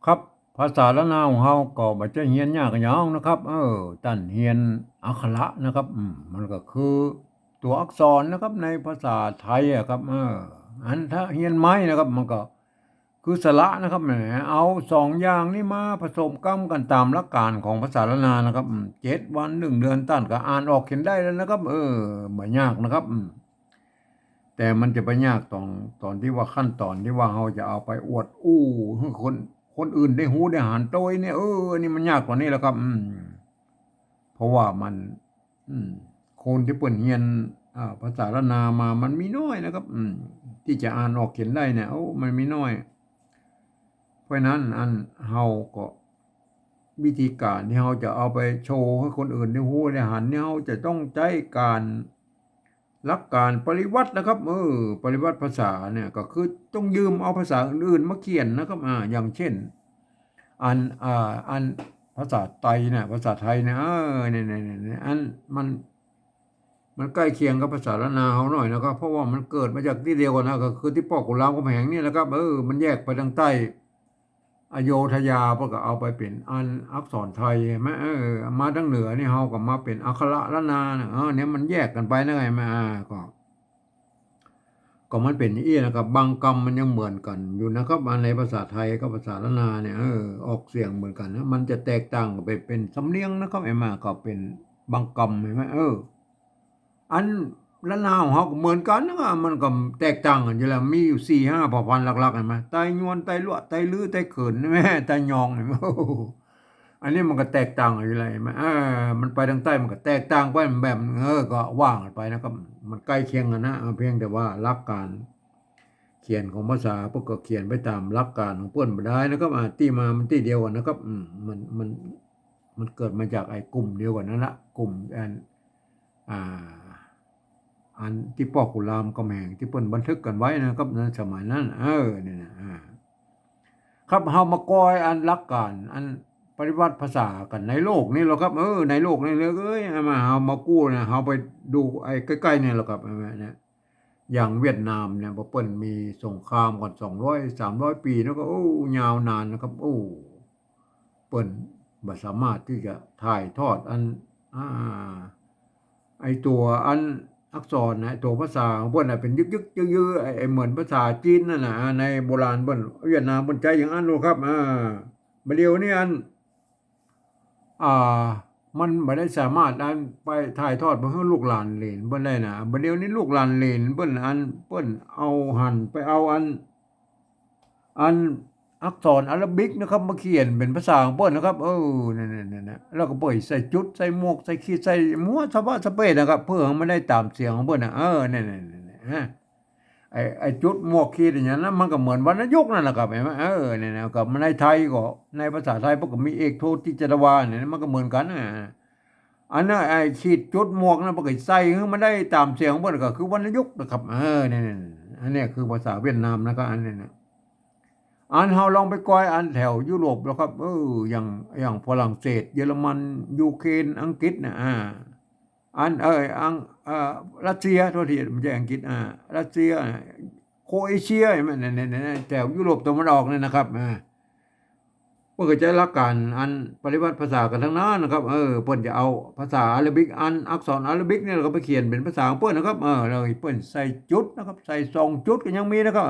ครับภาษาละนาวของเฮาก็บ่ใช่เรียนยากอิหยังนะครับตั้นเรียนอักขระนะครับมันก็คือตัวอักษรนะครับในภาษาไทยอะครับอันถ้าเรียนไม้นะครับมันก็คือสระนะครับแหมเอา2อย่างนี้มาผสมกันตามหลักการของภาษาละนานะครับ7วัน1เดือนตั้นก็อ่านออกเขียนได้แล้วนะครับบ่ยากนะครับแต่มันจะไปยากตอนที่ว่าขั้นตอนที่ว่าเราจะเอาไปอวดอู้ให้คนอื่นได้ฮู้ได้หานโตยเนี่ยอันนี้มันยากกว่านี้แหละครับเพราะว่ามันอืมคนที่เพิ่นเรียนภาษาละนามามันมีน้อยนะครับที่จะอ่านออกเขียนได้เนี่ยมันมีน้อยเพราะฉะนั้นเฮาก็วิธีการที่เราจะเอาไปโชว์ให้คนอื่นได้ฮู้ได้หันเนี่ยเราจะต้องใช้การหลักการปริวัตินะครับปริวัติภาษาเนี่ยก็คือต้องยืมเอาภาษาอื่นๆมาเขียนนะครับอย่างเช่นอันภาษาไทยเนี่ยภาษาไทยเนี่ยเนี่ยอันมันใกล้เคียงกับภาษาละนาเฮาหน่อยนะครับเพราะว่ามันเกิดมาจากที่เดียวกันนะก็คือที่ปอกกุลามคำแหงนี่แหละครับมันแยกไปทางใต้อโยธยาเพิ่นก็เอาไปเป็นอักษรไทยใช่ไหมมาทางเหนือนี่เฮาก็มาเป็นอักขระละนาเนี่ยเนี่ยมันแยกกันไปนะไงมาก็มันเป็นอย่างนี้นะครับบางคำมันยังเหมือนกันอยู่นะครับในภาษาไทยกับภาษาละนาเนี่ยออกเสียงเหมือนกันนะมันจะแตกต่างกันไปเป็นสำเนียงนะครับมาก็เป็นบางคำเห็นไหมอันละนาวของเขาก็เหมือนกันนะครับมันก็แตกต่างกันอยู่แล้วมีอยู่4-5เผ่าพันธุ์หลักๆเห็นไหมไตยวนไตลั่วไตลื้อไตเขินใช่ไหมไตยองเห็นไหมอันนี้มันก็แตกต่างกันอยู่แล้วเห็นไหมมันไปทางใต้มันก็แตกต่างไปแบบก็ว่างกันไปนะครับมันใกล้เคียงกันนะเพียงแต่ว่าหลักการเขียนของภาษาพวกก็เขียนไปตามหลักการของเพื่อนบ่ได้นะครับที่มามันที่เดียวกันนะครับมันเกิดมาจากไอ้กลุ่มเดียวกันนั่นละกลุ่มอ่า อันที่พ่อขุนรามคำแหงที่เพิ่นบันทึกกันไว้นะครับในสมัยนั้นเนี่ยนะครับเฮามากอยอันหลักการอันปฏิวัติภาษากันในโลกนี่แหละครับในโลกนี่เลยมาเฮามากู้นะเฮาไปดูไอ้ใกล้ๆนี่แหละครับเนี่ยอย่างเวียดนามเนี่ยบ่เพิ่นมีสงครามกัน200-300ปีแล้วก็ยาวนานนะครับเพิ่นบ่สามารถที่จะถ่ายทอดอ่า ไอ้ตัวอักษรนะตัวภาษาของเพิ่นน่ะเป็นยึกๆยื้อๆเหมือนภาษาจีนนั่นน่ะในโบราณเพิ่นเวียดนามเพิ่นใช้อย่างนั้นโลดครับบัดเดี๋ยวนี้อ่ามันบ่ได้สามารถไปถ่ายทอดไปให้ลูกหลานเหลนเพิ่นได้นะบัดเดี๋ยวนี้ลูกหลานเหลนเพิ่นเพิ่นเอาหั่นไปเอาอันอักษรอาราบิกนะครับมาเขียนเป็นภาษาของเพิ่นนะครับนั่นๆๆแล้วก็เปิดใส่จุดใส่หมวกใส่ขีดใส่มั่วสะบะสะเปะนะครับเพื่อให้มันได้ตามเสียงของเพิ่นน่ะนั่นๆๆไอ้จุดหมวกขีดอย่างนั้นนะมันก็เหมือนวรรณยุกต์นั่นแหละครับเห็นไหมนั่นๆกับในไทยก็ในภาษาไทยมันก็มีเอกโทติจตวาเนี่ยมันก็เหมือนกันอันนั้นไอ้ขีดจุดหมวกนั้นมันก็ใส่ให้มันได้ตามเสียงของเพิ่นก็คือวรรณยุกต์นะครับนั่นๆอันนี้คือภาษาเวียดนามนะครับอันนี้นะ เฮาลองไปกอยแถวยุโรปแล้วครับอย่างฝรั่งเศสเยอรมันยูเครนอังกฤษนะอันอังรัสเซียโทษทีไม่ใช่อังกฤษรัสเซียโครเอเชียเห็นไหมนั่นๆๆแถวยุโรปตะวันออกนั่นนะครับเพิ่นก็ใช้หลักการปฏิวัติภาษากันทั้งนั้นนะครับเพิ่นจะเอาภาษาอาหรับิกอักษรอาหรับิกเนี่ยแล้วก็ไปเขียนเป็นภาษาของเพิ่นนะครับแล้วเพิ่นใส่จุดนะครับใส่2จุดก็ยังมีนะครับ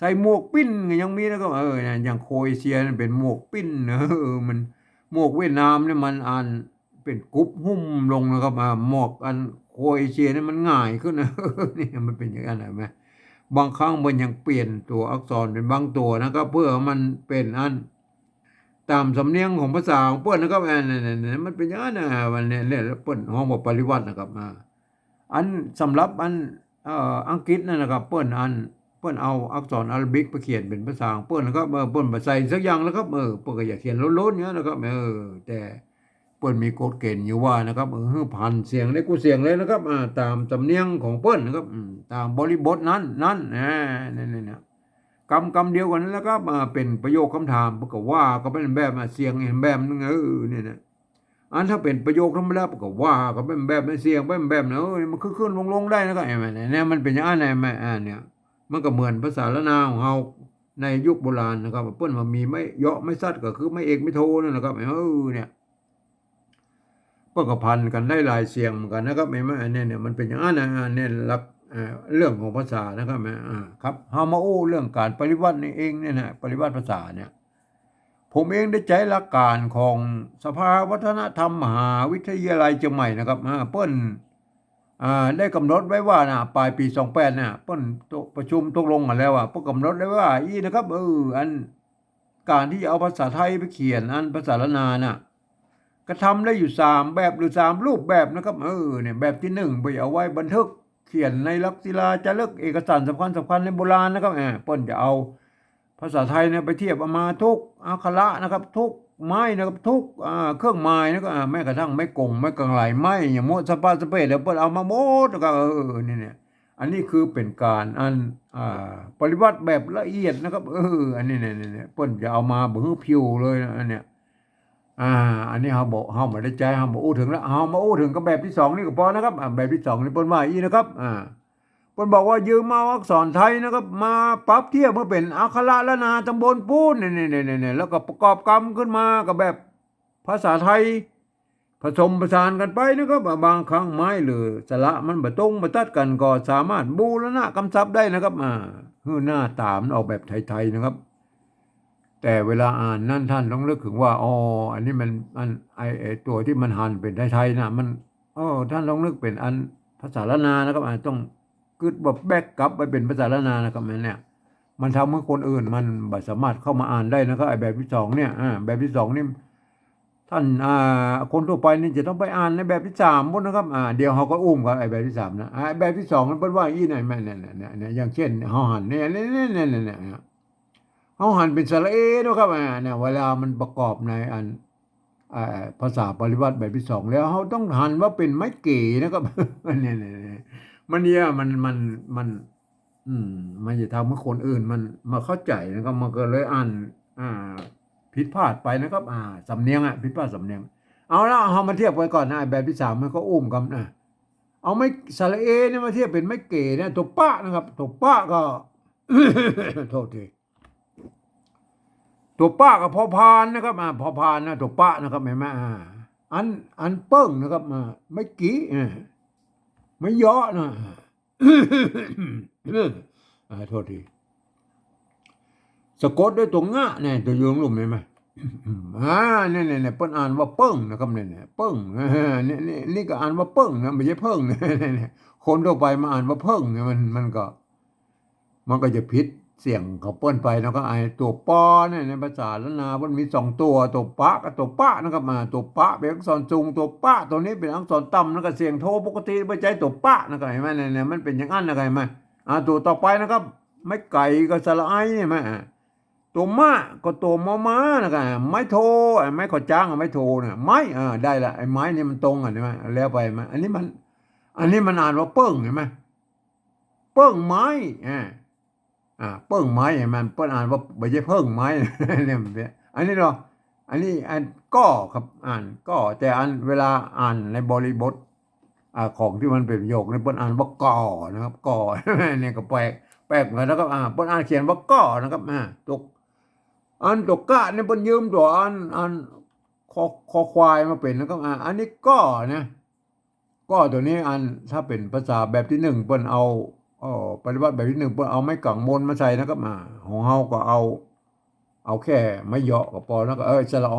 ใส่หมวกปิ้นก็ยังมีนะครับเนี่ยอย่างโครเอเชียนั่นเป็นหมวกปิ้นมันหมวกเวียดนามเนี่ยมันเป็นกรุ๊ปหุ้มลงนะครับหมวกโครเอเชียเนี่ยมันง่ายขึ้นนะนี่มันเป็นอย่างนั้นเห็นไหมบางครั้งมันยังเปลี่ยนตัวอักษรเป็นบางตัวนะครับเพื่อให้มันเป็นตามสำเนียงของภาษาของเพิ่นนะครับนั่นๆๆมันเป็นอย่างนั้นน่ะมันเนี่ยเพิ่นฮ้องว่าปริวัตินะครับสำหรับอังกฤษนั่นนะครับเพิ่นเอาอักษรอาหรับิกไปเขียนเป็นภาษาของเพิ่นนะครับเพิ่นบ่ใส่สักอย่างแล้วครับเพิ่นก็อยากเขียนโล้นๆอย่างนั้นนะครับแต่เพิ่นมีกฎเกณฑ์อยู่ว่านะครับพันเสียงได้กูเสียงเลยนะครับตามสำเนียงของเพิ่นนะครับตามบริบทนั้นนั่นๆคำเดียวกันนั่นแหละครับเป็นประโยคคำถามเพิ่นก็ว่าก็เป็นแบบเสียงอีกแบบหนึ่งเนี่ยนะ ถ้าเป็นประโยคธรรมดาก็ว่าก็เป็นแบบเสียงเป็นแบบนั้นมันขึ้นๆลงๆได้นะครับเห็นไหมเนี่ยมันเป็นอย่างนั้นเห็นไหมเนี่ยมันก็เหมือนภาษาละนาวของเรา ในยุคโบราณนะครับเปิ้นว่ามีไม่เยาะไม่ซัดก็คือไม่เอกไม่โทนั่นนะครับเนี่ยเปิ้นก็พันกันได้หลายเสียงเหมือนกันนะครับไม่อันนี้เนี่ยมันเป็นอย่างนั้นนะเนี่ยลักเรื่องของภาษานะครับครับเฮามาอู้เรื่องการปริวัตินี่เองเนี่ยนะปริวัติภาษาเนี่ยผมเองได้ใช้หลักการของสภาวัฒนธรรมมหาวิทยาลัยเชียงใหม่นะครับเปิ้นได้กำหนดไว้ว่านะปลายปี28น่ะเปิ้นประชุมตกลงกันแล้วเปิ้นกำหนดไว้ว่านะครับอันการที่จะเอาภาษาไทยไปเขียนอันภาษาละนาน่ะก็ทำได้อยู่3แบบหรือ3รูปแบบนะครับเนี่ยแบบที่1ไปเอาไว้บันทึกเขียนในลักษิลาจารึกเอกสารสำคัญในโบราณนะครับเปิ้นจะเอาภาษาไทยเนี่ยไปเทียบเอามาทุกอักขระนะครับทุกไม้นะครับทุกเครื่องหมายนะครับแม้กระทั่งไม้กงไม้กังไหลไม้อย่างโมสปาสเปดแล้วเปิ้นเอามาหมดนะครับเนี่ยอันนี้คือเป็นการปฏิบัติแบบละเอียดนะครับอันนี้เนี่ยเปิ้นจะเอามาบึ้งผิวเลยนะอันเนี้ยอันนี้เฮาบอกเฮาไม่ได้ใจเฮาบ่อู้ถึงแล้วเฮามาอู้ถึงกับแบบที่2นี่ก็พอนะครับแบบที่2นี่เปิ้นว่านะครับเพิ่นบอกว่ายืมมาอักษรไทยนะครับมาปรับเทียบมาเป็นอักขระละนาตำบลพูนนี่แล้วก็ประกอบกรรมขึ้นมากับแบบภาษาไทยผสมผสานกันไปนะครับบางครั้งไม้หรือสระมันบ่ตรงบ่ตัดกันก็สามารถบูรณะกำศัพท์ได้นะครับหน้าตามออกแบบไทยๆนะครับแต่เวลาอ่านนั่นท่านต้องนึกถึงว่าอันนี้มันไอตัวที่มันหันเป็นไทยๆนะมันท่านต้องนึกเป็นอันภาษาละนานะครับต้องกึดแบบแบกกลับไปเป็นภาษาละนานะครับเนี่ยมันทำให้คนอื่นมันบ่สามารถเข้ามาอ่านได้นะครับไอแบบที่2เนี่ยแบบที่2นี่ท่านคนทั่วไปนี่จะต้องไปอ่านในแบบที่3พุ่นนะครับเดี๋ยวเขาก็อุ้มกับไอแบบที่3นะแบบที่2มันเป็นว่าอีไหนแม่เนี่ยอย่างเช่นเฮาหันเนี่ยเฮาหันเป็นสระเอนะครับเนี่ยเวลามันประกอบในอันภาษาปริวัติแบบที่2แล้วเฮาต้องหันว่าเป็นไม้เก๋นะครับเนี่ยมันเนี่ยมันมันจะทำให้คนอื่นมันมาเข้าใจนะครับมันก็เลยอ่านผิดพลาดไปนะครับสำเนียงผิดพลาดสำเนียงเอาละเฮามาเทียบไว้ก่อนนะแบบที่3มันก็อุ้มกันเอาไม้สระเอเนี่ยมาเทียบเป็นไม้เก๋เนี่ยตัวปะนะครับตัวปะก็ โทษทีตัวปะกับพอพานนะครับพอพานนะตัวปะนะครับเห็นไหมอันเปิ้งนะครับไม่กี่ไม่เยอะนะ โทษทีสะกดด้วยตัวงะเนี่ยตัวยืงลุ่มเห็นไหมเนี่ยเปิ้นอ่านว่าเปิ้งนะครับเนี่ยเปิ้งนี่ก็อ่านว่าเปิ้งนะไม่ใช่เพิ่งเนี่ยคนทั่วไปมาอ่านว่าเพิ่งเนี่ยมันก็จะผิดเสียงเขาเปิ้นไปแล้วก็ไอ้ตัวปอเนี่ยในภาษาล้านนามันมี2ตัวปะกับตัวปะนะครับตัวปะเป็นอักษรสูงตัวปะตัวนี้เป็นอักษรต่ำแล้วก็เสียงโทปกติไม่ใช่ตัวปะนะครับเห็นไหมเนี่ยมันเป็นอย่างนั้นนะครับเห็นไหมตัวต่อไปนะครับไม่ไก่ก็สระไอเนี่ยมั้ยตัวมะก็ตัวมอม้านะครับไม่โทไม่ขอจ้างไม่โทเนี่ยไม้ได้ละไอ้ไม้นี่มันตรงใช่ไหมแล้วไปมั้ยอันนี้มันอ่านว่าเปิ้งเห็นไหมเปิ้งไม้เปิ้งไม้มันเปิ้นอ่านว่าไม่ใช่เพิ่งไม้เนี่ยอันนี้เราอันนี้อันก็ครับอ่านก็แต่อันเวลาอ่านในบริบทของที่มันเป็นประโยคเนี่ยเปิ้นอ่านว่าก่อนะครับก่อเนี่ยก็แปลกเหมือนกันนะครับเปิ้นอ่านเขียนว่าก่อนะครับตกตกกะเนี่ยเปิ้นยืมตัวคอควายมาเป็นนะครับอันนี้ก็นะก็ตัวนี้ถ้าเป็นภาษาแบบที่1เปิ้นเอาปฏิบัติแบบที่1เปิ้นเอาไม้กังมนมาใส่นะครับของเฮาก็เอาแค่ไม้เหยาะก็พอแล้วก็สระ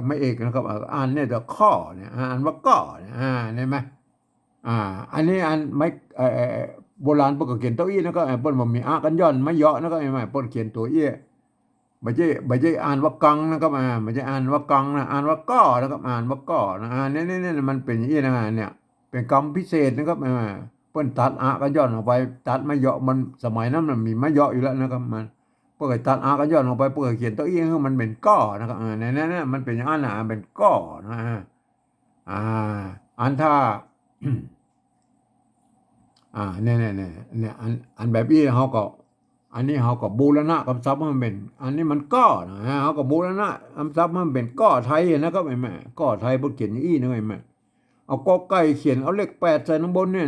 ไม่เอกนะครับอ่านเนี่ยจะข้อเนี่ยอ่านว่าก้อเนี่ยเห็นไหมอันนี้ไม้โบราณเปิ้นก็เขียนตัวอี้นะครับเปิ้นบ่มีกันย่อนไม้เหยาะนะครับเห็นไหมเปิ้นเขียนตัวอี้ไม่ใช่อ่านว่ากังนะครับไม่ใช่อ่านว่ากังนะอ่านว่าก้อนะครับอ่านว่าก้อนะเนี่ยมันเป็นอย่างนี้นะเนี่ยเป็นกรรมพิเศษนะครับเปิ้นตัดกันย้อนออกไปตัดไม้เหยาะมันสมัยนั้นมันมีไม้เหยาะอยู่แล้วนะครับมันเปิ้นตัดกันย้อนออกไปเปิ้นเขียนตัวอี้ให้มันเป็นก้อนะครับเนี่ยมันเป็นอย่างนั้นนะเป็นก้อนะอันถ้าเนี่ยอันแบบนี้เฮาก็อันนี้เฮาก็บูรณะคำศัพท์มันเป็นอันนี้มันก้อนะเฮาก็บูรณะคำศัพท์มันเป็นก้อไทยนะครับแม่ก้อไทยบ่เขียนอย่างอี้นะแม่เอากอไก่เขียนเอาเลข8ใส่ข้างบนเนี่ย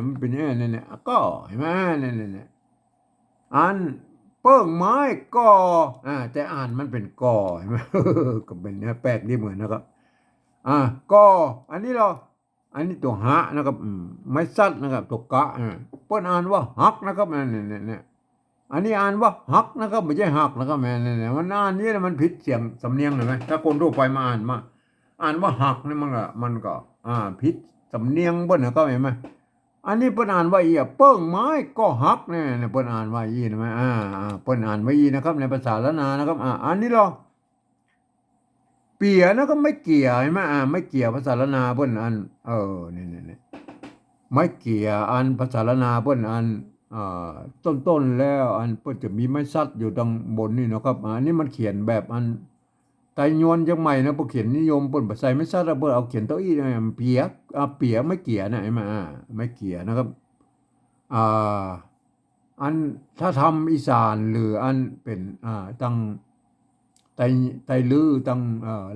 มันเป็นเนี่ยก็เห็นไหมเนี่ยอัน เปิ้งไม้ก่อแต่อ่านมันเป็นก่อใช่ไหม ก็เป็นเนื้อแปลกดีเหมือนนะครับก่ออันนี้เราอันนี้ตัวหะนะครับไม้ซัดนะครับตัวกะเปิ้นอ่านว่าหักนะครับเนี่ยอันนี้อ่านว่าหักนะครับไม่ใช่หักนะครับแม่เนี่ยมันอ่านนี้นะมันผิดเสียงสำเนียงเห็นไหมถ้าคนทั่วไปมาอ่านว่าหักนี่มันก็ผิดสำเนียงเปิ้นนะครับเห็นไหมอันนี้เปิ้นอ่านว่าอีเปิ้งไม้ก็หักเนี่ยเปิ้นอ่านว่าอีนะไหมเปิ้นอ่านว่าอีนะครับในภาษาละนานะครับอันนี้เราเปียนะก็ไม่เกี่ยใช่ไหมไม่เกี่ยภาษาละนาเปิ้นอันเนี่ยไม่เกี่ยอันภาษาละนาเปิ้นอันอ่าต้นแล้วอันเปิ้นจะมีไม้ซัดอยู่ตรงบนนี่นะครับอันนี้มันเขียนแบบอันไตยวนจังใหม่นะพวกเขียนนิยมเปิ้นบ่ใส่ไม้ซัดแล้วเปิ้นเอาเขียนเต้าอี้เปียเปียไม่เกี่ยนะใช่ไหมไม่เกี่ยนะครับอ่าอันถ้าทำอีสานหรืออันเป็นตั้งไตไตลือตั้ง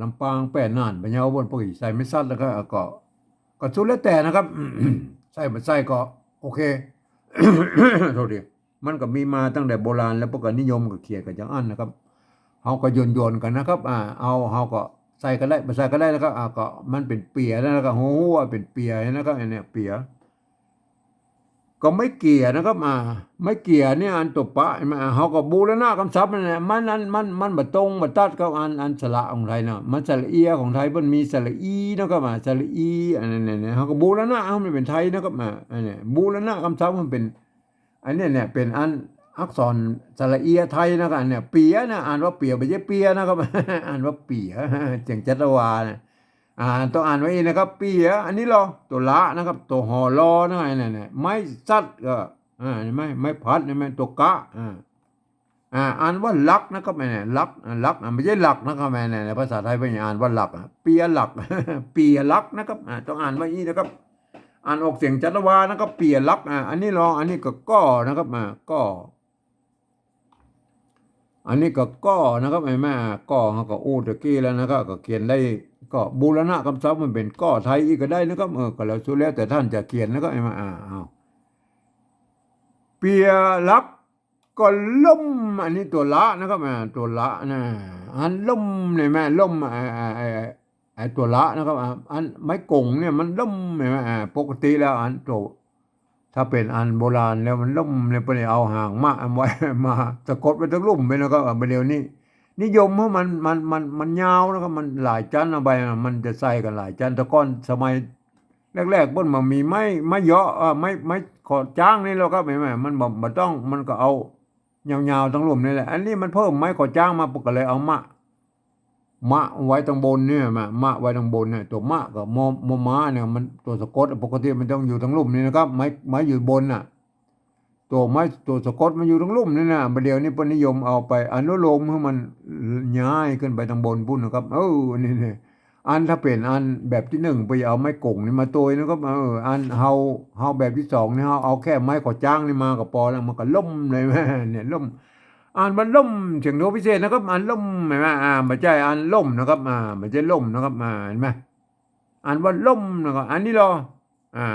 ลำปางแป้น่านพะเยาบนพวกอีใส่ไม้ซัดแล้วก็สุดแล้วแต่นะครับ ใส่บ่ใส่ก็โอเค โทษทีมันก็มีมาตั้งแต่โบราณแล้วพวกก็นิยมก็เขียนกันจังอันนะครับเฮาก็โยนๆกันนะครับเอาเฮาก็ใส่ก็ได้บ่ใส่ก็ได้แล้วก็ก็มันเป็นเปียแล้วก็โหว่าเป็นเปียนะครับอันเนี้ยเปียก็ไม่เกี่ยนะครับไม่เกี่ยเนี่ยอันตบปะเฮาก็บูรณะคำศัพท์นั่นแหละมันนั้นมันบ่ตรงบ่ตัดกับอันสระของไทยนะมันสระเอียของไทยมันมีสระอีนะครับสระอีอันนั้นเนี่ยเฮาก็บูรณะเอามันเป็นไทยนะครับอันนี้บูรณะคำศัพท์มันเป็นอันนี้เนี่ยเป็นอันอักษรสระเอียไทยนะครับเนี่ยเปียนะอ่านว่าเปียไม่ใช่เปียนะครับ อ่านว่าเปียเจียงจัตวานะต้องอ่านไว้นะครับเปียอันนี้รอตัวละนะครับตัวหอรอนะเนี่ยไม้ซัดก็ไม่พัดเนี่ยตัวกะอ่านว่าลักนะครับเนี่ยลักไม่ใช่หลักนะครับเนี่ยในภาษาไทยเป็นอ่านว่าหลักเปียหลัก เปียลักนะครับต้องอ่านไว้นะครับอ่านออกเสียงจัตวานะครับเปียลักอันนี้รออันนี้ก็นะครับก็อันนี้ก็นะครับแม่ก็เขาก็อู้ตะกี้แล้วนะครับก็เขียนได้ก็บูรณะคำศัพท์มันเป็นก็ไทยอีกก็ได้นะครับก็แล้วสุดแล้วแต่ท่านจะเขียนนะครับแม่เปียลักก็ล่มอันนี้ตัวละนะครับตัวละนะอันล่มเนี่ยแม่ล่มไอ้ตัวละนะครับอันไม้กงเนี่ยมันล่มเนี่ยปกติแล้วอันตัวถ้าเป็นอันโบราณแล้วมันล่มเนี่ยไปเอาหางมาไว้มาสะกดไว้ทั้งลุ่มไปนะครับเดี๋ยวนี้นิยมเพราะมันยาวนะครับมันหลายชั้นเอาไปมันจะใส่กันหลายชั้นแต่ก่อนสมัยแรกๆบนมันมีไม่เยอะไม่ขอจ้างนี่แล้วครับแม่มันบ่ต้องมันก็เอายาวๆทั้งลุ่มนี่แหละอันนี้มันเพิ่มไม้ขอจ้างมาปกเลยเอามะไว้ตรงบนเนี่ยมะไว้ตรงบนเนี่ยตัวมะกับม้าเนี่ยมันตัวสะกดปกติมันต้องอยู่ตรงลุ่มนี่นะครับไม้อยู่บนน่ะตัวสะกดมันอยู่ตรงลุ่มนี่นะประเดี๋ยวนี้ปนิยมเอาไปอนุโลมให้มันย้ายขึ้นไปตรงบนพุ่นนะครับนี่อันถ้าเป็นอันแบบที่หนึ่งไปเอาไม้กงนี่มาโตยนะครับอันเฮาแบบที่สองเนี่ยเอาแค่ไม้ขอจ้างนี่มากับปอแล้วมันก็ล่มเลยแม่เนี่ยล่ม มันล่มเสียงโน้ตพิเศษนะครับล่มเห็นไหมไม่ใช่ล่มนะครับไม่ใช่ล่มนะครับเห็นไหมว่าล่มนะครับอันนี้รออ่า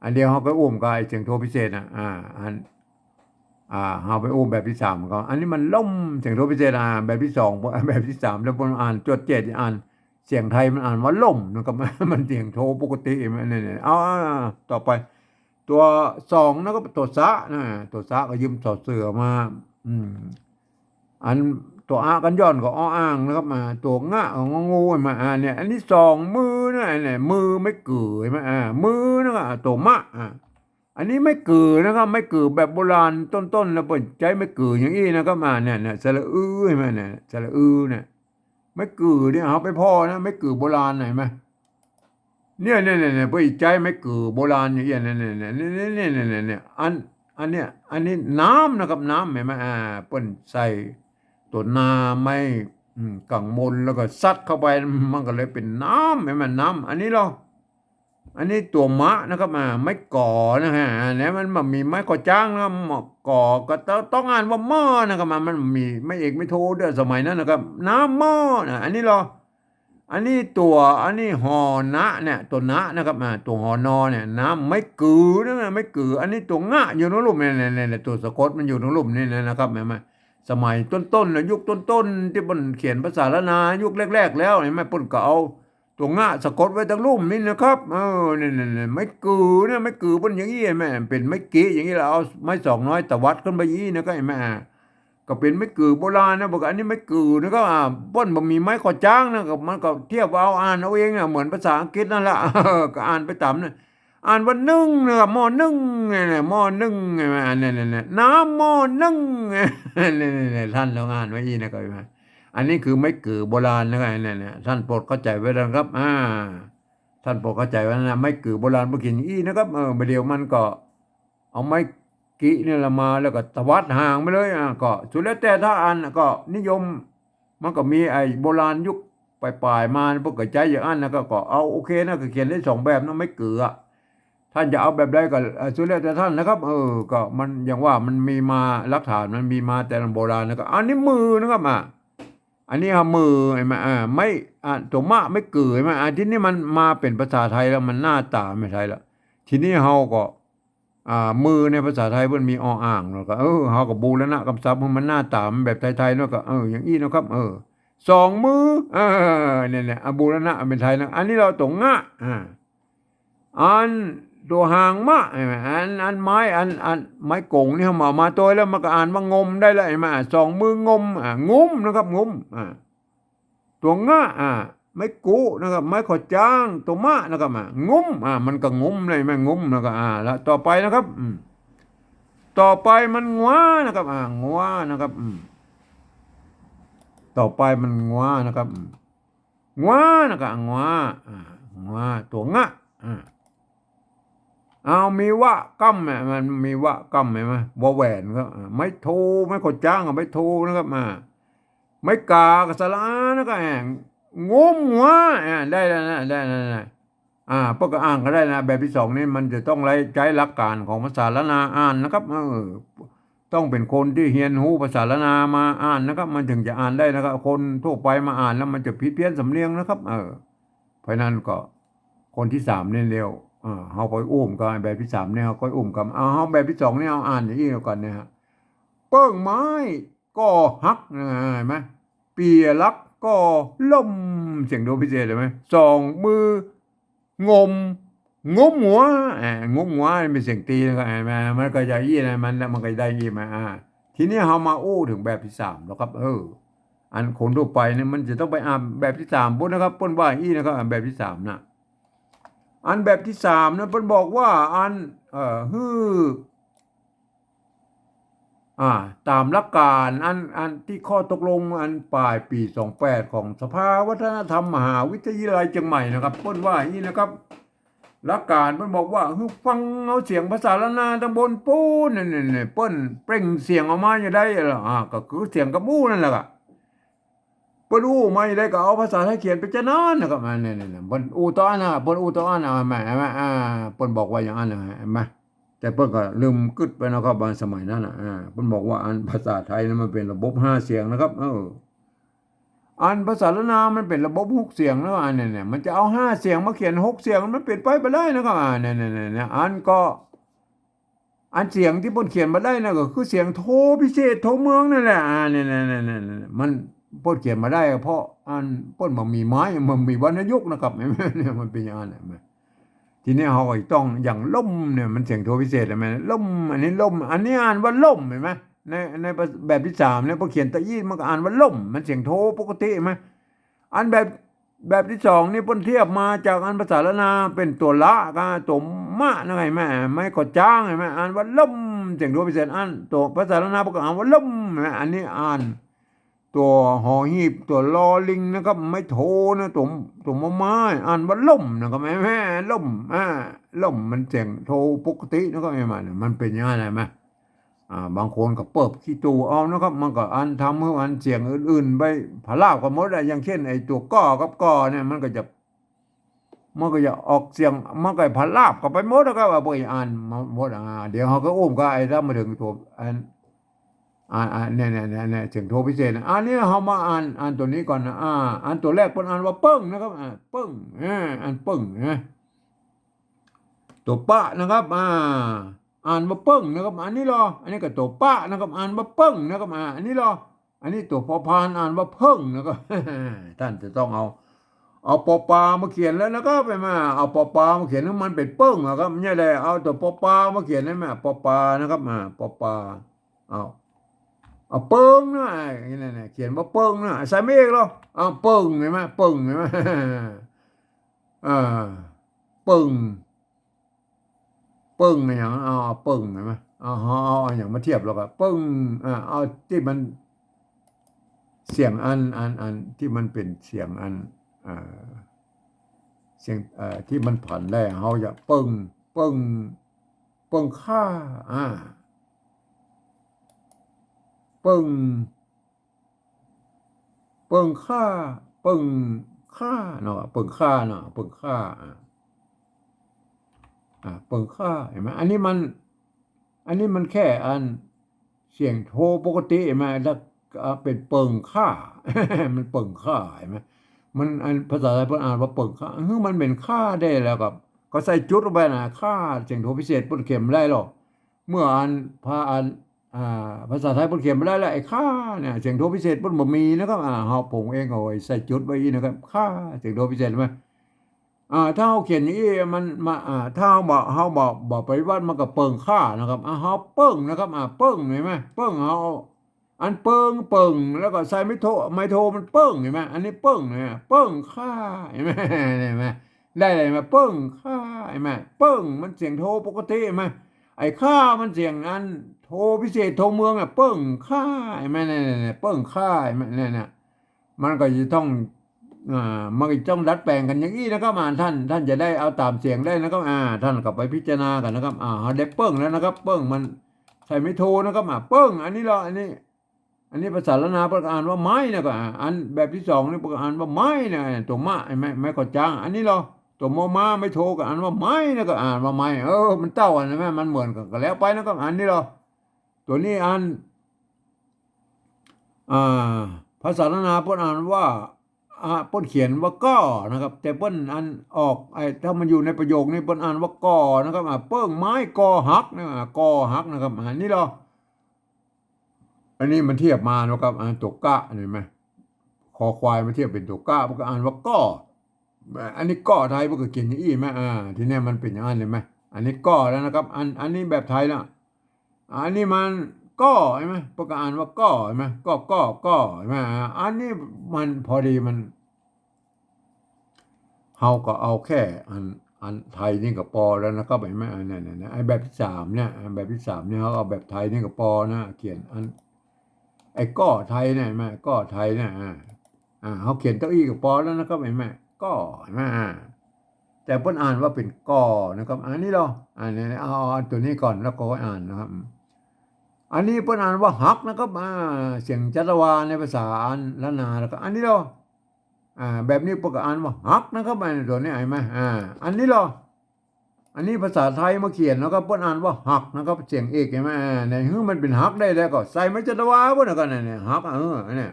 อันเดียวเขาไปอุ้มกับไอ้เสียงโทพิเศษนะเขาไปอุ้มแบบที่สามก็อันนี้มันล่มเสียงโทพิเศษแบบที่สองแบบที่สามแล้วพอจดเจ็ดเสียงไทยมันว่าล่มนะครับ มันเสียงโทปกติเนี่ยต่อไป ตัวสองนะก็ตัวซะนะตัวซะก็ยืมสอดเสือมาอันตัวอากันย้อนก็อ้ออ้างนะครับตัวงะของงูมาเนี่ยอันนี้สองมือนะเนี่ยมือไม่เกือมามือนะครับตัวมะอันนี้ไม่เกือนะครับไม่เกือแบบโบราณต้นแล้วเปิดใจไม่เกืออย่างนี้นะครับเนี่ยสระอื้อใช่ไหมเนี่ยสระอื้อเนี่ยไม่เกือเนี่ยเอาไปพ่อนะไม่เกือโบราณไหนไหม เนี่ยพวกอีใจไม่กือโบราณอย่างเงี้ยเนี่ยอันนี้น้ำนะครับน้ำเห็นไหมเปิ้นใส่ตัวนาไม่กังมลแล้วก็ซัดเข้าไปมันก็เลยเป็นน้ำเห็นไหมน้ำอันนี้เราอันนี้ตัวมะนะครับไม่ก่อนะฮะเนี่ยมันมีไม้ก่อจ้างนะก่อก็ต้องอ่านว่าหม้อนะครับมันมีไม่เอกไม่โทด้วยสมัยนั้นนะครับน้ำหม้อนะอันนี้เรา อันนี้ตัวอันนี้หอนะเนี่ยตัวนะนะครับตัวหอนอเนี่ยนะไม่กือนะไม่กืออันนี้ตัวงะอยู่ในรูปเนี่ยตัวสะกดมันอยู่ในรูปนี่นะครับเห็นไหมสมัยต้นๆนะยุคต้นๆที่เปิ้นเขียนภาษาละนายุคแรกๆแล้วเห็นไหมเปิ้นก็เอาตัวงะสะกดไว้ทั้งรูปนี่นะครับเนี่ยไม่กือเนี่ยไม่กือเปิ้นอย่างนี้เห็นไหมเป็นไม่กี้อย่างนี้เราเอาไม้สองน้อยตวัดขึ้นไปอย่างนี้นะก็เห็นไหมก็เป็นไม้กือโบราณนะบอกอันนี้ไม้กือนะก็เปิ้นบ่มีไม้ขอจ้างนะก็มันก็เทียบเอาอ่านเอาเองนะเหมือนภาษาอังกฤษนั่นแหละก็อ่านไปตามนะอ่านว่านึ่งนะครับหม้อนึ่งเนี่ยหม้อนึ่งเนี่ยน้ำหม้อนึ่งเนี่ยท่านลองอ่านไว้อีนะครับอันนี้คือไม้กือโบราณนะครับเนี่ยท่านโปรดเข้าใจไว้นะครับท่านโปรดเข้าใจไว้นะไม้กือโบราณบ่กินอีนะครับเดี๋ยวมันก็เอาไม้กิเนี่ยละมาแล้วก็ตวัดห่างไปเลยก็สุดแล้วแต่ถ้าอ่านก็นิยมมันก็มีไอ้โบราณยุคปลายๆมาพวกก็ใจอย่างอันนะก็เอาโอเคนะก็เขียนได้สองแบบนะไม่เกลือท่านจะเอาแบบใดก็สุดแล้วแต่ท่านนะครับก็มันอย่างว่ามันมีมาหลักฐานมันมีมาแต่โบราณนะครับอันนี้มือนะครับอันนี้มือไอ้มาไม่ตัวมะไม่เกลือไอ้ที่นี่มันมาเป็นภาษาไทยแล้วมันหน้าตาไม่ไทยแล้วทีนี้เฮาก็มือในภาษาไทยมันมีออ่างแล้วก็เฮาก็บูรณะคำศัพท์มันหน้าตามันแบบไทยๆเนาะก็อย่างนี้นะครับสองมือเนี่ยบูรณะเป็นไทยนะอันนี้เราตรงงะอันตัวหางมะอันไม้อันไม้กงนี่เขามาตัวแล้วมันก็อ่านว่างมได้เลยมาสองมืองมงุ้มนะครับงุ้มตัวงะไม่กูนะครับไม่ขอจ้างตัวมะนะครับงุ้มมันก็งุ้มเลยแม่งุ้มนะครับแล้วต่อไปนะครับต่อไปมันงวานะครับงวานะครับต่อไปมันงวานะครับงวานะครับงวางวาตัวงะเอามีวะกั้มมันมีวะกั้มไหมวะแหวนครับไม่โทไม่ขอจ้างไม่โทนะครับไม่กากสลานะครับงมหัวได้แล้วนะได้นะพวกก็อ่านก็ได้นะแบบที่สองนี่มันจะต้องใช้หลักการของภาษาละนาอ่านนะครับต้องเป็นคนที่เรียนรู้ภาษาละนามาอ่านนะครับมันถึงจะอ่านได้นะครับคนทั่วไปมาอ่านแล้วมันจะผิดเพี้ยนสำเนียงนะครับเพราะนั้นก็คนที่สามเนี่ยเร็วเขาค่อยอุ้มกันแบบที่สามเนี่ยเขาค่อยอุ้มกันเขาแบบที่สองเนี่ยเอาอ่านอย่างนี้ก่อนนะฮะเปิ้งไม้ก็ฮักเห็นไหมเปียรักก็ล่มเสียงโดพิเศษเห็นไหมสองมืองมหัวงมหัวเป็นเสียงตีนะครับเห็นไหมมันก็จะยี่นะมันก็ได้ยี่มาทีนี้เขามาอู้ถึงแบบที่สามแล้วครับอันคนทั่วไปเนี่ยมันจะต้องไปอ่านแบบที่สามปุ๊บนะครับป้นว่าอีนะครับแบบที่สามนะอันแบบที่สามนะเพิ่นบอกว่าอันฮือตามหลักการอันที่ข้อตกลงอันปลายปี28ของสภาวัฒนธรรมมหาวิทยาลัยเชียงใหม่นะครับเพิ่นว่าอย่างนี้นะครับหลักการเพิ่นบอกว่าฟังเอาเสียงภาษาละนาตำบลปูนนี่เพิ่นเปล่งเสียงออกมาอยู่ได้ก็คือเสียงกระมู้นั่นแหละก็เปิ้นอู้ไม่ได้ก็เอาภาษาไทยเขียนไปจะนานนะครับเนี่ยเปิ้นอู้ต่ออันเปิ้นอู้ต่ออันแม่เปิ้นบอกว่าอย่างนั้นเห็นไหมแต่เปิ้นก็ลืมกึดไปนะครับบางสมัยนั้นเปิ้นบอกว่าอันภาษาไทยนั้นมันเป็นระบบ5เสียงนะครับอันภาษาละนามันเป็นระบบ6เสียงแล้วอันเนี่ยมันจะเอา5เสียงมาเขียน6เสียงมันเปลี่ยนไปบ่ได้นะครับเนี่ยอันก็อันเสียงที่เปิ้นเขียนมาได้นะก็คือเสียงโทพิเศษโทเมืองนั่นแหละเนี่ยมันเปิ้นเขียนมาได้เพราะอันเปิ้นบ่มีไม้มันมีวรรณยุกต์นะครับเนี่ยมันเป็นอย่างนั้นทีนี้เฮาก็ต้องอย่างล่มเนี่ยมันเสียงโทพิเศษใช่มั้ยล่มอันนี้ล่มอันนี้อ่านว่าล่มเห็นมั้ยในแบบที่3เนี่ยพอเขียนตะอี้มันก็อ่านว่าล่มมันเสียงโทปกติมั้ยอันแบบที่2นี่เปิ้นเทียบมาจากอันภาษาละนาเป็นตัวละกับตัวมะนะไงแม่ไม่ก็จ้างใช่มั้ยอ่านว่าล่มเสียงโทพิเศษอันตัวภาษาละนาก็อ่านว่าล่มอันนี้อ่านตัวหอหีบตัวลอลิงนะครับไม่โทนะตัวมะม้าอ่านว่าล่มนะครับแม่ล่มล่มมันเสียงโทปกตินะครับมันเป็นยังไงมั้ยบางคนก็เปิบขี้ตูเอานะครับมันก็อันทำให้อันเสียงอื่นๆไปผลาบกันหมดอย่างเช่นไอ้ตัวก้อกับก้อเนี่ยมันก็จะออกเสียงมันก็ผลาบกันไปหมดนะครับว่าบ่อ่านหมดเดี๋ยวเขาก็อุ้มก็ไอ้ถ้ามาถึงตัว เนี่ยเสียงโทพิเศษนะอันนี้เรามาอ่านตัวนี้ก่อนนะอ่านตัวแรกเป็นอ่านว่าเปิ้งนะครับเปิ้งอ่านเปิ้งนะตัวปะนะครับอ่านว่าเปิ้งนะครับอันนี้รออันนี้ก็ตัวปะนะครับอ่านว่าเปิ้งนะครับอันนี้รออันนี้ตัวพอพานอ่านว่าเพิ่งนะครับท่านจะต้องเอาปอปลามาเขียนแล้วนะครับไปมาเอาปอปลามาเขียนให้มันเป็นเปิ้งนะครับไม่ใช่เลยเอาตัวปอปลามาเขียนให้มาปอปลานะครับปอปลาเอาเปิ้งนะนี่เขียนว่าเปิ้งนะใส่ไม่เอกหรอเอาเปิ้งเห็นไหมเปิ้งเห็นไหมอ่าเปิ้งเปิ้งอย่างเอาเปิ้งเห็นไหมเอาอย่างมาเทียบแล้วก็เปิ้งเอาที่มันเสียงอันที่มันเป็นเสียงอันเสียงที่มันผ่อนได้เขาจะเปิ้งเปิ้งเปิ้งค่าเปิ้งเปิ้งค่าเปิ้งค่าเนาะเปิ้งค่าเนาะเปิ้งค่าเปิ้งค่าเห็นไหมอันนี้มันแค่อันเสียงโทปกติเห็นไหมแล้วเป็นเปิงค่า มันเปิงค่าเห็นไหมมันอันภาษาไทยเพิ่นอ่านว่าเปิงค่ามันเป็นค่าได้แล้วกับก็ใส่จุดลงไปนะค่าเสียงโทพิเศษเพิ่นเขียนไม่ได้หรอกเมื่อภาษาไทยเพิ่นเขียนไม่ได้แล้วไอ้ค่าเนี่ยเสียงโทพิเศษเพิ่นบ่มีนะครับเฮาผมเองเอาไว้ใส่จุดไว้นะครับค่าเสียงโทพิเศษไหมถ้าเฮาเขียนอย่างนี้มันมาถ้าเฮาบอกปฏิวัติมันก็เปิงค่านะครับเฮาเปิ้งนะครับเปิ้งเห็นไหมเปิ้งเฮาอันเปิงแล้วก็ใส่ไม่โทมันเปิ้งเห็นไหมอันนี้เปิ้งเนี่ยเปิ้งค่าเห็นไหมเห็นไหมได้เลยมาเปิ้งค่าเห็นไหมเปิ้งมันเสียงโทปกติเห็นไหมไอ้ค่ามันเสียงอันโทพิเศษโทเมืองเปิ้งค่าเห็นไหมเนี่ยเปิ้งค่าเห็นไหมเนี่ยมันก็จะต้องมันก็ต้องดัดแปลงกันอย่างนี้นะครับท่านจะได้เอาตามเสียงได้นะครับท่านกลับไปพิจารณากันนะครับได้เปิ้งแล้วนะครับเปิ้งมันใส่ไม่โทนะครับเปิ้งอันนี้เหรออันนี้ภาษาละนาประกาศว่าไม้นะก็อันแบบที่สองนี่ประกาศว่าไม้นะตัวมะไม่ก็จางอันนี้เราตัวมอมาไม่โทก็อ่านว่าไม้นะก็อ่านว่าไม้มันเต้าอันนั้นมันเหมือนกันก็แล้วไปนะครับอันนี้เราตัวนี้ภาษาละนาประกาศว่าเปิ้นเขียนว่าก้อนะครับแต่เปิ้นอันออกถ้ามันอยู่ในประโยคนี้เปิ้นอ่านว่าก้อนะครับเปิ้งไม้กอหักนะกอหักนะครับอันนี้เราอันนี้มันเทียบมานะครับตัวกะเห็นไหมคอควายมาเทียบเป็นตัวกะมันก็อ่านว่าก้ออันนี้ก้อไทยมันก็เขียนอย่างอี้ไหมทีนี้มันเป็นอย่างนั้นเลยไหมอันนี้ก้อแล้วนะครับอันนี้แบบไทยนะอันนี้มันก้อใช่ไหมประกาศว่าก้อใช่ไหมก้อใช่ไหมอันนี้มันพอดีมันเฮาก็เอาแค่อันไทยนี่ก็พอแล้วนะครับเห็นไหมเนี่ยไอ้แบบที่สามเนี่ยแบบที่สามเนี่ยเขาเอาแบบไทยนี่ก็พอนะเขียนไอ้ก้อไทยเนี่ยเห็นไหมก้อไทยเนี่ยเขาเขียนเก้าอี้ก็พอแล้วนะครับเห็นไหมก้อเห็นไหมแต่เพิ่นอ่านว่าเป็นก้อนะครับอันนี้เราเนี่ยเอาตัวนี้ก่อนแล้วก็อ่านนะครับอันนี้เพิ่นอ่านว่าหักนะครับเสียงจัตวาในภาษาล้านนาแล้วก็อันนี้เราแบบนี้เพิ่นก็อ่านว่าหักนะครับตัวนี้เห็นไหมอันนี้เราอันนี้ภาษาไทยมาเขียนแล้วก็เพิ่นอ่านว่าหักนะครับเสียงเอกเห็นไหมในมันเป็นหักได้แล้วก็ใส่ไม่จัตวาเพิ่นก็เนี่ยหักเนี่ย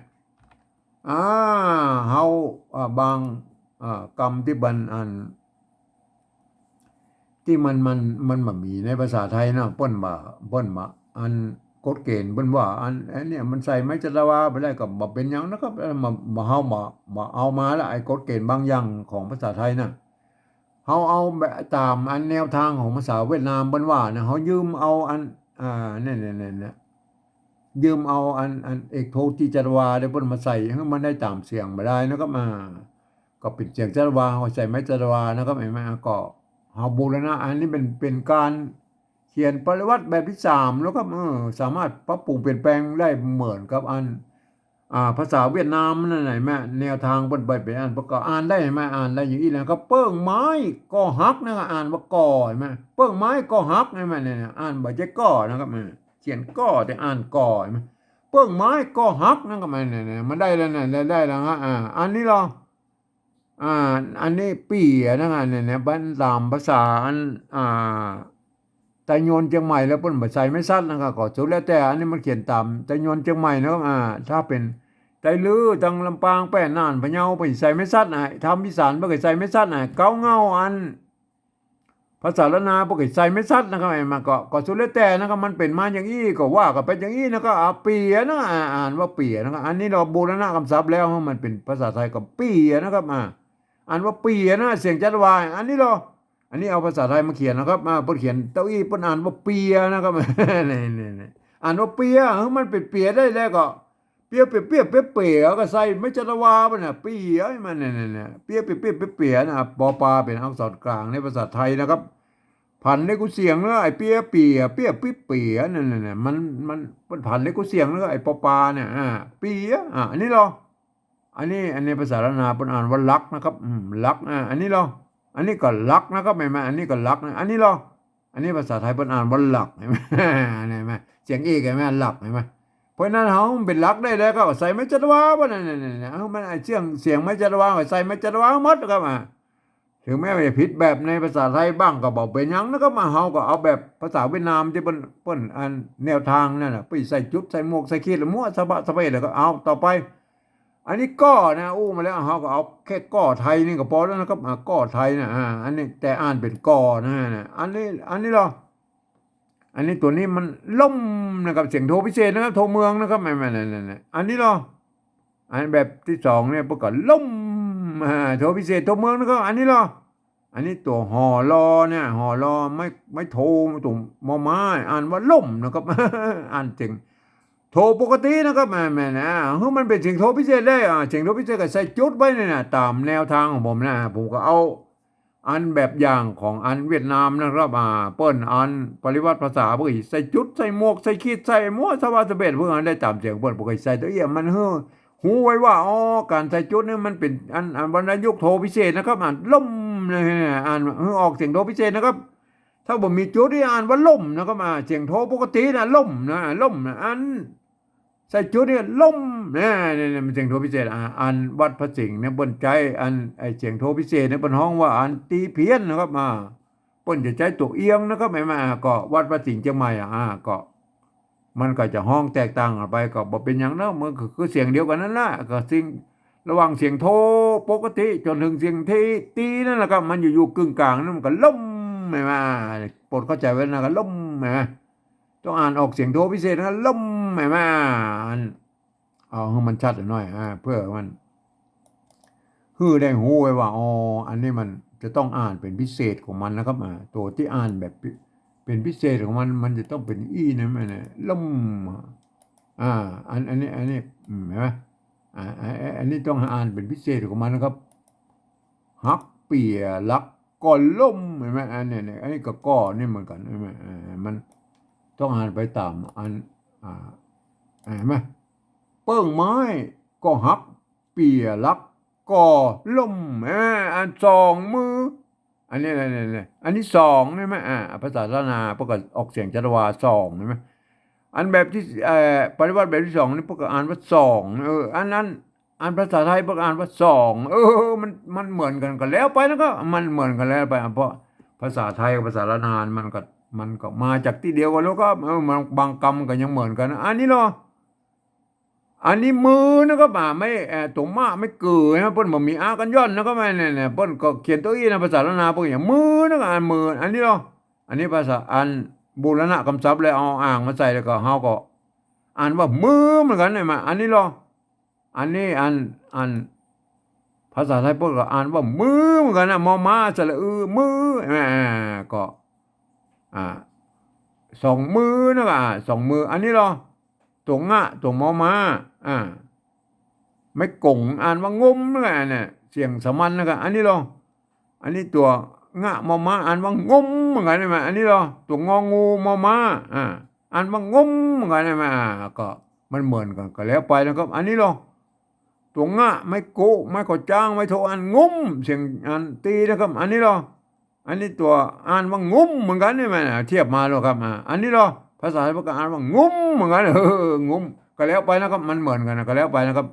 เฮาบางกรรมที่บันที่มันมามีในภาษาไทยนะเปิ้นมาอันกฎเกณฑ์เปิ้นว่าอันเนี่ยมันใส่ไม่จัตวาไปได้ก็บ่เป็นหยังนะครับมาเฮามาเอามาแล้วไอ้กฎเกณฑ์บางอย่างของภาษาไทยน่ะเฮาเอาแบบตามอันแนวทางของภาษาเวียดนามเปิ้นว่านะเฮายืมเอาอันเนี่ยยืมเอาอันเอกโทที่จัตวาได้เปิ้นมาใส่ให้มันได้ตามเสียงบ่ได้นะครับก็เป็นเสียงจัตวาเฮาใส่ไม่จัตวานะครับเห็นไหมก็เฮาบูรณะอันนี้เป็นการเขียนปริวัติแบบที่สามแล้วก็สามารถปรับปรุงเปลี่ยนแปลงได้เหมือนกับภาษาเวียดนามนั่นไหนแม่แนวทางเปิ้นไปประกอบอ่านได้ไหมอ่านได้อย่างนี้แล้วก็เปิ้งไม้ก่อหักนะครับอ่านว่าก่อใช่ไหมเปิ้งไม้ก่อหักใช่ไหมเนี่ยอ่านบ่ใช่ก่อนะครับเขียนก่อแต่อ่านก่อใช่ไหมเปิ้งไม้ก่อหักนะครับเนี่ยมันได้แล้วเนี่ยได้แล้วฮะอันนี้เราอันนี้ปี่นะครับเนี่ยบ้านตามภาษา แต่โยนเชียงใหม่แล้วเปิ้นบ่ใส่ไม่ซัดนะครับก็สุดแล้วแต่อันนี้มันเขียนตามแต่โยนเชียงใหม่นะครับถ้าเป็นไตลือตังลำปางแป้น่านพะเยาไปใส่ไม่ซัดทำอีสานบ่เคยใส่ไม่ซัดเกาเงาอันภาษาละนาบ่เคยใส่ไม่ซัดนะครับมาก็สุดแล้วแต่นะครับมันเป็นมาอย่างอี้ก็ว่าก็เป็นอย่างอี้นะก็เปียนะอ่านว่าเปียนะครับอันนี้เราบูรณะคำศัพท์แล้วมันเป็นภาษาไทยก็เปียนะครับอ่านว่าเปียนะเสียงจัดวายอันนี้เราอันนี้เอาภาษาไทยมาเขียนนะครับเพิ่นเขียนเต้าอี้เพิ่นอ่านว่าเปียนะครับนี่อ่านว่าเปียมันเป็นเปียได้แล้วก็เปียเปียเปียเปียเปียก็ใส่ไม่จัดวาบ่น่ะเปียมันเนี่ยเปียเปียเปียเปียนะปอปลาเป็นอักษรกลางในภาษาไทยนะครับผันในกูเสียงเนอะไอ้เปียเปียเปียปิ๊บเปียนั่นน่ะมันผันในกูเสียงเนอะไอ้ปอปลาเนี่ยเปียอันนี้เหรออันนี้ภาษาละนาเพิ่นอ่านว่าลักนะครับลักอันนี้เหรออันนี้ก็ลักนะครับแม่อันนี้ก็ลักนะอันนี้เหรออันนี้ภาษาไทยเพิ่นอ่านว่าหลักเห็นไหมเห็นไหมเสียงอีกเห็นไหมหลักเห็นไหมเพราะนั้นเฮาเป็นลักได้แล้วก็ใส่ไม่จัดว่าบ่นั่นมันไอ้เสียงไม่จัดว่าก็ใส่ไม่จัดว่าหมดครับถึงแม้ว่าจะผิดแบบในภาษาไทยบ้างก็บอกเป็นหยังนะครับเฮาก็เอาแบบภาษาเวียดนามที่เปิ้นอันแนวทางนั่นน่ะไปใส่จุดใส่หมวกใส่ขีดแล้วมั่วสะบะสะเปแล้วก็เอาต่อไปอันนี้ก้อนะอู้มาแล้วเฮาก็เอาแค่ก้อไทยนี่ก็พอแล้วนะครับก้อไทยนะอันนี้แต่อ่านเป็นก้อนะอันนี้เหรออันนี้ตัวนี้มันล่มนะครับเสียงโทพิเศษนะครับโทเมืองนะครับไม่นั่นอันนี้เหรออันแบบที่สองเนี่ยประกอบล่มโทพิเศษโทเมืองนะครับอันนี้เหรออันนี้ตัวหอรอเนี่ยหอรอไม่โทตัวมอม้าอ่านว่าล่มนะครับอ่านจริงโทรปกตินะครับแม่นะมันเป็นเสียงโทรพิเศษได้เสียงโทรพิเศษก็ใส่จุดไว้เนี่ยนะตามแนวทางของผมนะผมก็เอาอันแบบอย่างของอันเวียดนามนะครับเปิ้นอันปริวัติภาษาเพื่อใส่จุดใส่หมวกใส่ขีดใส่หมวกสวัสดิ์เบ็ดเพื่อได้ตามเสียงเปิ้นปกติใส่ตัวเอี่ยมันหูไว้ว่าการใส่จุดนี่มันเป็นอันบรรณยุกต์โทรพิเศษนะครับล่มนะออกเสียงโทรพิเศษนะครับถ้าผมมีจุดที่อ่านว่าล่มนะครับเสียงโทรปกตินะล่มนะอันใส่จุดเนี่ยล่มเนี่ยมันเสียงโทพิเศษอันวัดพระสิงห์เนี่ยเปิ้นใจอันไอเสียงโทพิเศษเนี่ยเปิ้นฮ้องว่าอันตีเพี้ยนนะครับเปิ้นจะใช้ตัวเอียงนะครับไม่ก็วัดพระสิงห์เชียงใหม่ก็มันก็จะห้องแตกต่างกันไปก็บ่เป็นหยังนะมันคือเสียงเดียวกันนั่นแหละก็สิ่งระหว่างเสียงโทปกติจนถึงเสียงตีนั่นแหละครับมันอยู่กึ่งกลางนั่นมันก็ล่มไม่มาโปรดเข้าใจไว้นะก็ล่มไม่มาต้องอ่านออกเสียงโทพิเศษนะล่มไม่มาเอาให้มันชัดหน่อยเพื่อมันได้หูไว้ว่าอันนี้มันจะต้องอ่านเป็นพิเศษของมันนะครับตัวที่อ่านแบบเป็นพิเศษของมันจะต้องเป็นอีนะแม่เนี่ยล่มอันนี้เห็นไหมอันนี้ต้องอ่านเป็นพิเศษของมันนะครับฮักเปียลักก่อนล่มเห็นไหมอันนี้ก็ก่อนี่เหมือนกันใช่ไหมมันต้องอ่านไปตามอันเห็นไหมเปิ้งไม้ก็ฮักเปียลักก่อล่มอันสองมืออันนี้อันนี้สองใช่ไหมภาษาล้านนาประกอบออกเสียงจัตวาสองใช่ไหมอันแบบที่ปฏิวัติแบบที่สองนี่ประกอบอ่านว่าสองอันนั้นอันภาษาไทยประกอบอ่านว่าสองมันเหมือนกันแล้วไปแล้วก็มันเหมือนกันแล้วไปเพราะภาษาไทยกับภาษาล้านนามันก็มาจากที่เดียวกันแล้วก็มันบางคำก็ยังเหมือนกันอันนี้เหรออันนี้มือนะครับไม่ตัวมาไม่เกิดนะเปิ้นบ่มีกันย่อนนะครับเนี่ยเปิ้นก็เขียนตัวอีนะภาษาละนาเปิ้นอย่างมือนะอ่านมืออันนี้เนาะอันนี้ภาษาอันบูรณะคำศัพท์เลยเอาอ่างมาใส่แล้วก็เฮาก็อ่านว่ามือเหมือนกันเนี่ยอันนี้เนาะอันนี้อันภาษาไทยเปิ้นก็อ่านว่ามือเหมือนกันนะมอม้าสระมือก็สองมือนะครับสองมืออันนี้เนาะตัวงะตัวมอม้าไม่กงอ่านว่างมนะเนี่ยเสียงสมัญนะครับอันนี้เหรออันนี้ตัวงะมอม้าอ่านว่างมเหมือนกันใช่ไหมอันนี้เหรอตัวงองูมอม้าอ่านว่างมเหมือนกันใช่ไหมก็มันเหมือนกันก็แล้วไปนะครับอันนี้เหรอตัวงะไม่โกไม่ก่อจ้างไม่โทอันงมเสียงอันตีนะครับอันนี้เหรออันนี้ตัวอ่านว่างมเหมือนกันใช่ไหมเทียบมาแล้วครับอันนี้เหรอภาษาไทยก็อ่านว่างมเหมือนกันงมก็แล้วไปนะครับมันเหมือนกันก็แล้วไปนะครับ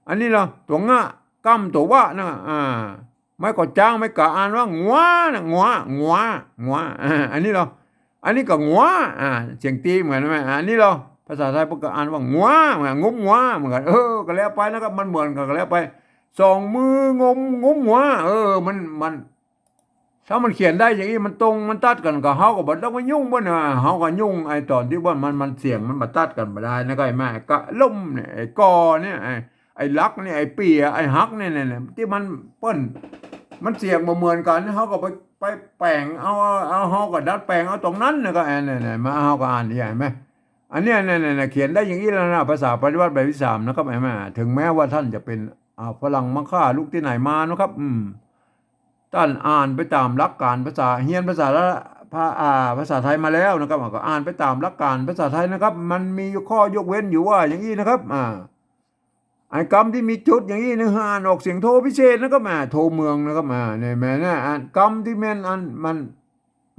อันนี้เราตัวงะกำตัววะนะไม่ก็จ้างไม่กะอ่านว่างัวนะงัวอันนี้เรา อันนี้ก็งัวเสียงตีเหมือนไหมอันนี้เราภาษาไทยพวกก็อ่านว่างัวเหมือนงุ้มงัวเหมือนกันก็แล้วไปนะครับมันเหมือนกันก็แล้วไปสองมืองมงุ้มงัวมันถ้ามันเขียนได้อย่างนี้มันตรงมันตัดกันกับเฮาก็บ่ต้องมายุ่งบ่นะเฮาก็ยุ่งไอ้ตอนที่ว่ามันเสียงมันมาตัดกันบ่ได้นะก็ไอ้แม่กะล่มเนี่ยไอ้กอเนี่ยไอ้ลักเนี่ยไอ้เปียไอ้ฮักเนี่ยที่มันเปิ้นมันเสียงบ่เหมือนกันเฮาก็ไปแปลงเอาเฮาก็ดัดแปลงเอาตรงนั้นนะก็ไอ้เนี่ยมาเฮาก็อ่านนี่เห็นไหมอันเนี้ยเนี่ยเขียนได้อย่างนี้แล้วนะภาษาปฏิวัติแบบที่3นะครับไอ้แม่ถึงแม้ว่าท่านจะเป็นฝรั่งมังค่าลูกที่ไหนมานะครับท่านอ่านไปตามหลักการภาษาเฮียนภาษาละภาษาไทยมาแล้วนะครับก็อ่านไปตามหลักการภาษาไทยนะครับมันมีข้อยกเว้นอยู่ว่าอย่างนี้นะครับไอ้คำที่มีจุดอย่างนี้นะอ่านออกเสียงโทพิเศษนะครับโทเมืองนะครับเนี่ยแม่นะคำที่แม่น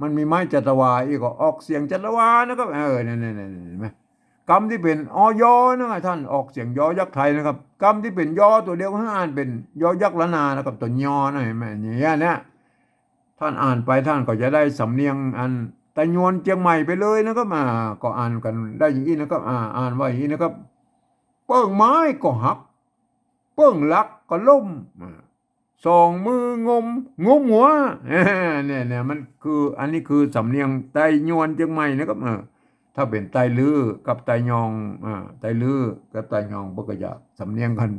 มันมีไม้จัตวาอีกก็ออกเสียงจัตวานะครับเนี่ยเห็นไหมคำที่เป็นอยนะครับท่านออกเสียงยอยักษ์ไทยนะครับคำที่เป็นยอตัวเดียวอ่านเป็นยอยักษ์ละนานะครับตัวยอนะเห็นไหมอย่างเนี้ยท่านอ่านไปท่านก็จะได้สำเนียงแต่ยวนเชียงใหม่ไปเลยนะครับก็อ่านกันได้อย่างนี้นะครับอ่านว่าอย่างนี้นะครับเปิ้งไม้ก็หักเปิ้งลักก็ล่มสองมืองมหัวเนี่ยมันคืออันนี้คือสำเนียงไตยวนเชียงใหม่นะครับถ้าเป็นไตลือกับไตยองไตลือกับไตยองมันก็จะสำเนียงกัน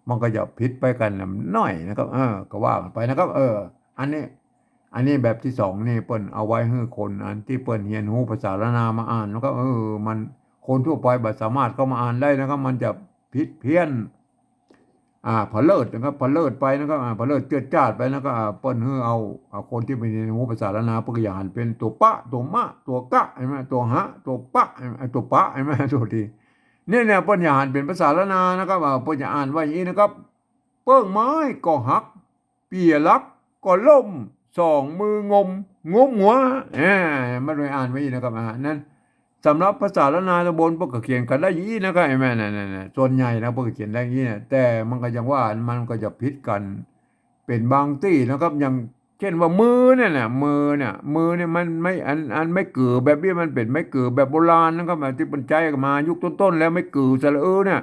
มันก็จะผิดไปกันหน่อยนะครับก็ว่ากันไปนะครับอันนี้แบบที่สองนี่เปิ้นเอาไว้ให้คนอันที่เปิ้นเรียนรู้ภาษาละนามาอ่านแล้วก็มันคนทั่วไปบ่สามารถเข้ามาอ่านได้นะครับมันจะผิดเพี้ยนผเลิศนะครับผเลิศไปนะครับผเลิศเจือดจ้าดไปแล้วก็เปิ้นให้เอาคนที่ไปเรียนรู้ภาษาละนาเปิ้นก็อย่าอ่านเป็นตัวปะตัวมะตัวกะใช่ไหมตัวหะตัวปะตัวปะใช่ไหมตัวทีเนี่ยเปิ้นอย่าอ่านเป็นภาษาละนานะครับเปิ้นอย่าอ่านว่าอย่างนี้นะครับเปิ้งไม้ก็หักเปียลักก็ล่มสองมืงมหัวมันไม่อ่านไว้นะครับนั่นสำหรับภาษาละนาตะบนพวกก็เขียนกันได้อย่างนี้นะครับไอ้แม่นั่นส่วนใหญ่นะพวกก็เขียนได้อย่างนี้เนี่ยแต่มันก็ยังว่ามันก็จะผิดกันเป็นบางที่นะครับอย่างเช่นว่ามือเนี่ยมันไม่ไม่เกือแบบนี้มันเป็นไม่เกือแบบโบราณนะครับที่เป็นใจมายุคต้นๆแล้วไม่เกือสระเนี่ย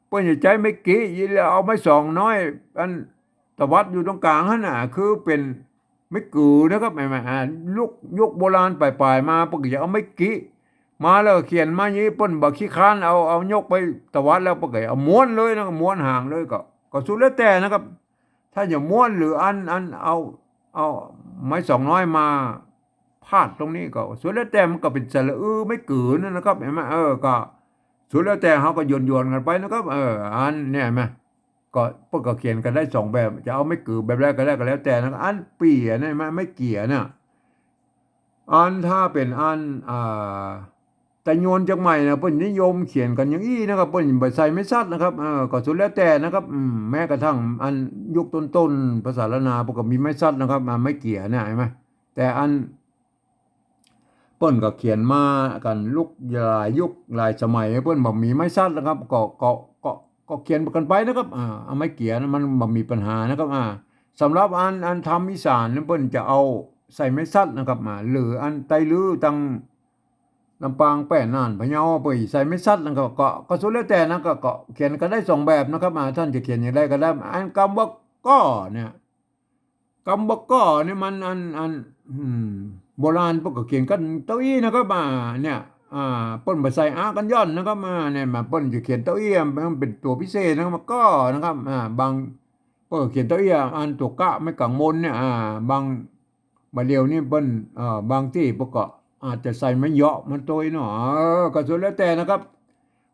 เปิ้นอย่าใจไม่กี่ยี่แล้วเอาไม่สองน้อยตวัดอยู่ตรงกลางนั่นคือเป็นไม่กือนะครับไม่ยุคโบราณปลายมาปกติเอาไม่กี่มาแล้วเขียนมาอย่างนี้เปิ้นบักขี้ค้านเอายกไปตวัดแล้วปกติเอาม้วนเลยนะม้วนห่างเลยก็สุดแล้วแต่นะครับถ้าอย่าม้วนหรือเอาไม้สองน้อยมาพาดตรงนี้ก็สุดแล้วแต่มันก็เป็นสระไม่กือนะครับเห็นไหมก็สุดแล้วแต่เขาก็โยนกันไปนะครับอันเนี่ยเห็นไหมก็พวกก็เขียนกันได้สองแบบจะเอาไม่กือแบบแรกก็ได้ก็แล้วแต่นะอันเปี่ยเนี่ยไม่เกี่ยเนี่ยถ้าเป็นแต่โยนจากใหม่นะเพิ่นนิยมเขียนกันอย่างนี้นะครับเพิ่นบ่ใส่ไม่ชัดนะครับก็สุดแล้วแต่นะครับแม้กระทั่งยุคต้นๆภาษาละนาพวกก็มีไม่ชัดนะครับไม่เกี่ยเนี่ยเห็นไหมแต่เปิ้นก็เขียนมากันหลายยุคหลายสมัยเปิ้นบ่มีไม่ชัดนะครับก็เขียนกันไปนะครับไม่เกี่ยนะมันบ่มีปัญหานะครับสำหรับทำอีสานเปิ้นจะเอาใส่ไม่ชัดนะครับหรือไตลือตังลำปางแป้น่านพะเยาไปใส่ไม่ชัดแล้วก็สุดแล้วแต่นะก็เขียนกันได้สองแบบนะครับท่านจะเขียนอย่างไรก็ได้คำว่าก็เนี่ยคำว่าก็เนี่ยมันโบราณพวกก็เขียนกันเต้าอี้นะครับเนี่ยเปิ้นบ่ใส่กันย่อนนะครับเนี่ยเปิ้นจะเขียนเต้าอี้มันเป็นตัวพิเศษนะครับก็นะครับบางเปิ้นเขียนเต้าอี้ตัวกะไม่กังวลเนี่ยบางมาเดียวนี่เปิ้นบางที่พวกก็อาจจะใส่ไม่เยาะมันตัวเนาะก็สุดแล้วแต่นะครับ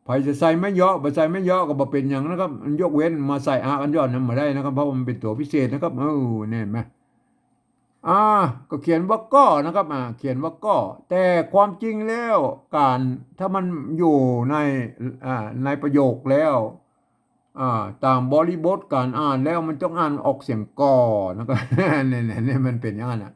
ใครจะใส่ไม่เยาะบ่ใส่ไม่เยาะก็บ่เป็นอย่างนะครับยกเว้นมาใส่กันย่อนนั้นมาได้นะครับเพราะมันเป็นตัวพิเศษนะครับเนี่ยไหมก็เขียนว่าก็นะครับเขียนว่าก็แต่ความจริงแล้วการถ้ามันอยู่ในประโยคแล้วตามบริบทการอ่านแล้วมันต้องอ่านออกเสียงก่อนะครับเนี่ยมันเป็นอย่างนั้น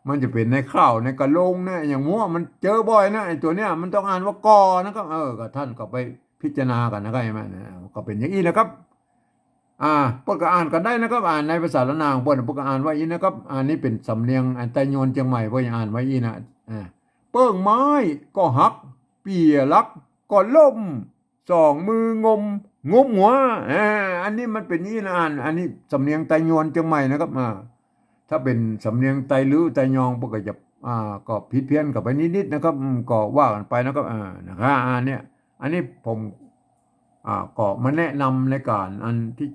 มันจะเป็นในข้าวในกระโลงเนี่ยอย่างมั่วมันเจอบ่อยนะไอ้ตัวเนี้ยมันต้องอ่านว่ากอนะครับก็ท่านก็ไปพิจารณากันนะครับมันก็เป็นอย่างนี้นะครับพวกก็อ่านกันได้นะครับในภาษาละนางพวกก็อ่านว่าอีนะครับอันนี้เป็นสำเนียงไตโยนเชียงใหม่พวกยังอ่านไว้อีนะ เปิ้งไม้ก็หักเปียลักก็ล่มสองมืองมหัวอันนี้มันเป็นนี้นะอันนี้สำเนียงไตยวนเชียงใหม่นะครับถ้าเป็นสำเนียงไตลื้อไตยองก็จะก็ผิดเพี้ยนกับไปนิดๆนะครับก็ว่ากันไปนะครับนะครับอันนี้ผมก็มาแนะนำในการอันที่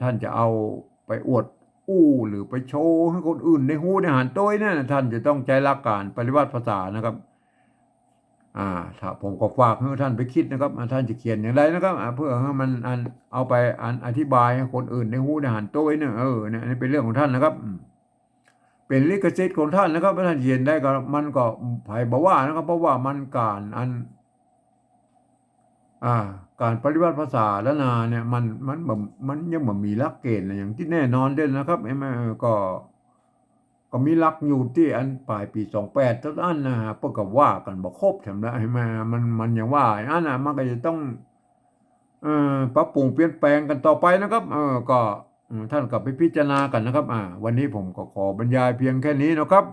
ท่านจะเอาไปอวดหรือไปโชว์ให้คนอื่นได้ฮู้ได้หันโต้ยเนี่ยท่านจะต้องใจหลักการปริวัติภาษานะครับถ้าผมก็ฝากให้ท่านไปคิดนะครับท่านจะเขียนอย่างไรนะครับเพื่อให้มันเอาไปอธิบายให้คนอื่นได้ฮู้ได้หันโต้ยเนี่ยเนี่ยอันนี้เป็นเรื่องของท่านนะครับเป็นลิขสิทธิ์ของท่านนะครับท่านเขียนได้ก็มันก็ไผบอกว่านะครับเพราะว่ามันการปฏิวัติภาษาละนาเนี่ยมันยังบ่มีหลักเกณฑ์อะไรอย่างที่แน่นอนเด่นนะครับก็มีหลักอยู่ที่อันปลายปี28เท่านั้นนะฮะเพิ่นก็ว่ากันบ่ครบแถมแล้วมันยังว่าอันน่ะมันก็จะต้องปรับปรุงเปลี่ยนแปลงกันต่อไปนะครับก็ท่านก็ไปพิจารณากันนะครับวันนี้ผมก็ขอบรรยายเพียงแค่นี้นะครับ